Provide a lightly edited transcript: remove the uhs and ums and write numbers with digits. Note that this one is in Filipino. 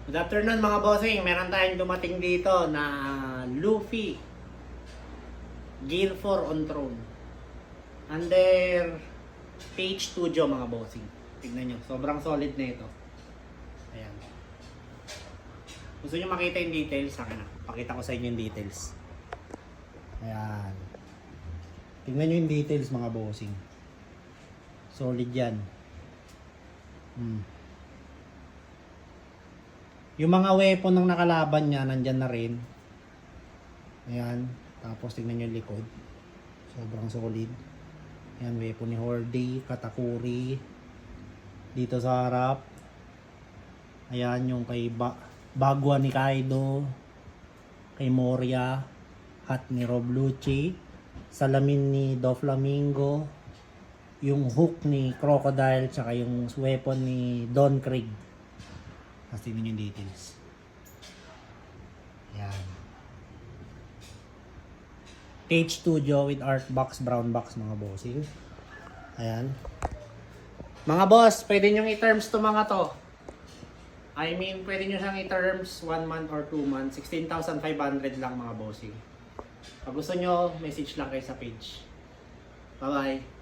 Good afternoon mga bossing, meron tayong dumating dito na Luffy Gear 4 on Throne under Page Studio mga bossing. Tignan nyo, sobrang solid na ito. Ayan. Gusto nyo makita yung details? Akin na, pakita ko sa inyo yung details. Ayan. Tignan nyo yung details mga bossing. Solid yan. Yung mga weapon ng nakalaban niya, nandyan na rin. Ayan. Tapos tingnan nyo yung likod. Sobrang solid. Ayan, weapon ni Horde, Katakuri. Dito sa harap. Ayan, yung kay Bagwa ni Kaido. Kay Moria. Hat ni Rob Lucci. Salamin ni Doflamingo. Yung hook ni Crocodile. Tsaka yung weapon ni Don Krieg. Kasi tingnan yung details. Yan. Page Studio with art box, brown box mga bossing. Ayan. Mga boss, pwede nyo i-terms to mga to. I mean, pwede nyo siyang i-terms 1 month or 2 months. 16,500 lang mga bossing. Pag gusto nyo, message lang kayo sa page. Bye-bye.